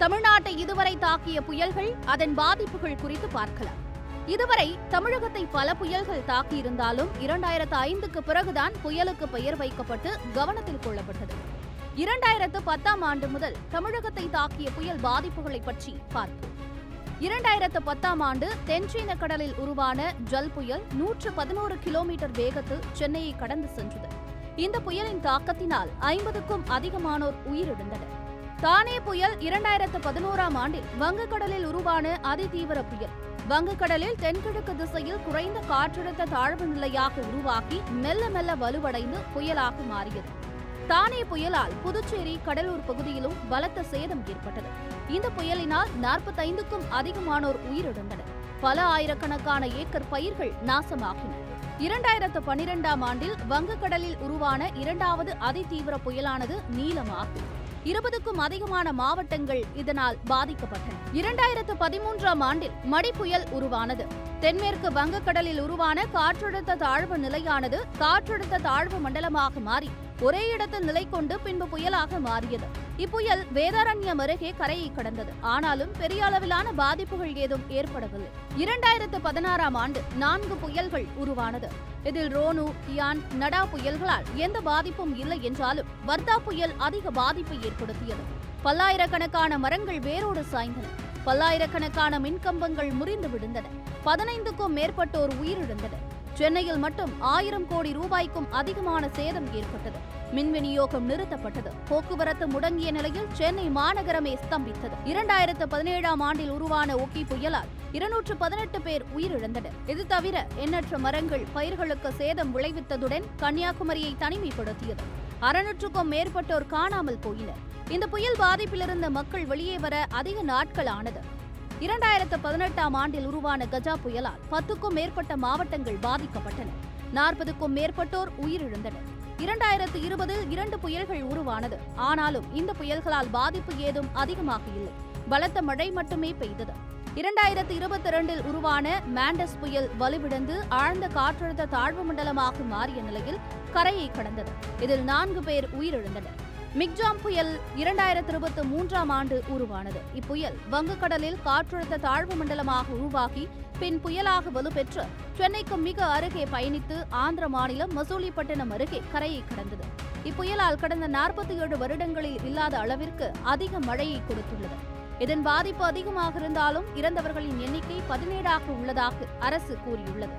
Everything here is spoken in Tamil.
தமிழ்நாட்டை இதுவரை தாக்கிய புயல்கள், அதன் பாதிப்புகள் குறித்து பார்க்கலாம். இதுவரை தமிழகத்தை பல புயல்கள் தாக்கியிருந்தாலும் 2005க்கு பிறகுதான் புயலுக்கு பெயர் வைக்கப்பட்டு கவனத்தில் கொள்ளப்பட்டது. 2010ஆம் ஆண்டு முதல் தமிழகத்தை தாக்கிய புயல் பாதிப்புகளை பற்றி பார்ப்போம். 2010ஆம் ஆண்டு தென்சீன கடலில் உருவான ஜல் புயல் 111 கிலோமீட்டர் வேகத்தில் சென்னையை கடந்து சென்றது. இந்த புயலின் தாக்கத்தினால் 50க்கும் அதிகமானோர் உயிரிழந்தனர். தானே புயல் 2011ஆம் ஆண்டில் வங்கக்கடலில் உருவான அதிதீவிர புயல். வங்கக்கடலில் தென்கிழக்கு திசையில் குறைந்த காற்றழுத்த தாழ்வு நிலையாக உருவாக்கி மெல்ல மெல்ல வலுவடைந்து புயலாக மாறியது. தானே புயலால் புதுச்சேரி, கடலூர் பகுதியிலும் பலத்த சேதம் ஏற்பட்டது. இந்த புயலினால் 45க்கும் அதிகமானோர் உயிரிழந்தனர். பல ஆயிரக்கணக்கான ஏக்கர் பயிர்கள் நாசமாகின. 2012ஆம் ஆண்டில் வங்கக்கடலில் உருவான இரண்டாவது அதிதீவிர புயலானது நீலமாகும். 20க்கும் அதிகமான மாவட்டங்கள் இதனால் பாதிக்கப்பட்டன. 2013ஆம் ஆண்டில் மடி புயல் உருவானது. தென்மேற்கு வங்கக்கடலில் உருவான காற்றழுத்த தாழ்வு நிலையானது காற்றழுத்த தாழ்வு மண்டலமாக மாறி ஒரே இடத்தில் நிலை கொண்டு பின்பு புயலாக மாறியது. இப்புயல் வேதாரண்யம் அருகே கரையை கடந்தது. ஆனாலும் பெரிய அளவிலான பாதிப்புகள் ஏதும் ஏற்படவில்லை. 2016ஆம் ஆண்டு 4 புயல்கள் உருவானது. இதில் ரோனு, கியான், நடா புயல்களால் எந்த பாதிப்பும் இல்லை என்றாலும் வர்தா புயல் அதிக பாதிப்பை ஏற்படுத்தியது. பல்லாயிரக்கணக்கான மரங்கள் வேரோடு சாய்ந்தன. பல்லாயிரக்கணக்கான மின்கம்பங்கள் முறிந்து விழுந்தன. 15க்கும் மேற்பட்டோர் உயிரிழந்தனர். சென்னையில் மட்டும் 1000 கோடி ரூபாய்க்கும் அதிகமான சேதம் ஏற்பட்டது. மின் விநியோகம் நிறுத்தப்பட்டது. போக்குவரத்து முடங்கிய நிலையில் சென்னை மாநகரமே ஸ்தம்பித்தது. 2017ஆம் ஆண்டில் உருவான ஒக்கி புயலால் 218 பேர் உயிரிழந்தனர். இது தவிர எண்ணற்ற மரங்கள் பயிர்களுக்கு சேதம் விளைவித்ததுடன் கன்னியாகுமரியை தனிமைப்படுத்தியது. 600க்கும் மேற்பட்டோர் காணாமல் போயினர். இந்த புயல் பாதிப்பிலிருந்த மக்கள் வெளியே வர அதிக நாட்கள் ஆனது. 2018ஆம் ஆண்டில் உருவான கஜா புயலால் 10க்கும் மேற்பட்ட மாவட்டங்கள் பாதிக்கப்பட்டன. 40க்கும் மேற்பட்டோர் உயிரிழந்தனர். 2020இல் 2 புயல்கள் உருவானது. ஆனாலும் இந்த புயல்களால் பாதிப்பு ஏதும் அதிகமாக இல்லை. பலத்த மழை மட்டுமே பெய்தது. 2022இல் உருவான மாண்டஸ் புயல் வலுவிழந்து ஆழ்ந்த காற்றழுத்த தாழ்வு மண்டலமாக மாறிய நிலையில் கரையை கடந்தது. இதில் 4 பேர் உயிரிழந்தனர். மிக்ஜாம் புயல் 2023ஆம் ஆண்டு உருவானது. இப்புயல் வங்கக்கடலில் காற்றழுத்த தாழ்வு மண்டலமாக உருவாகி பின் புயலாக வலுப்பெற்று சென்னைக்கு மிக அருகே பயணித்து ஆந்திர மாநிலம் மசூலிப்பட்டினம் அருகே கரையை கடந்தது. இப்புயலால் கடந்த 47 வருடங்களில் இல்லாத அளவிற்கு அதிக மழையை கொடுத்துள்ளது. இதன் பாதிப்பு அதிகமாக இருந்தாலும் இறந்தவர்களின் எண்ணிக்கை 17ஆக உள்ளதாக அரசு கூறியுள்ளது.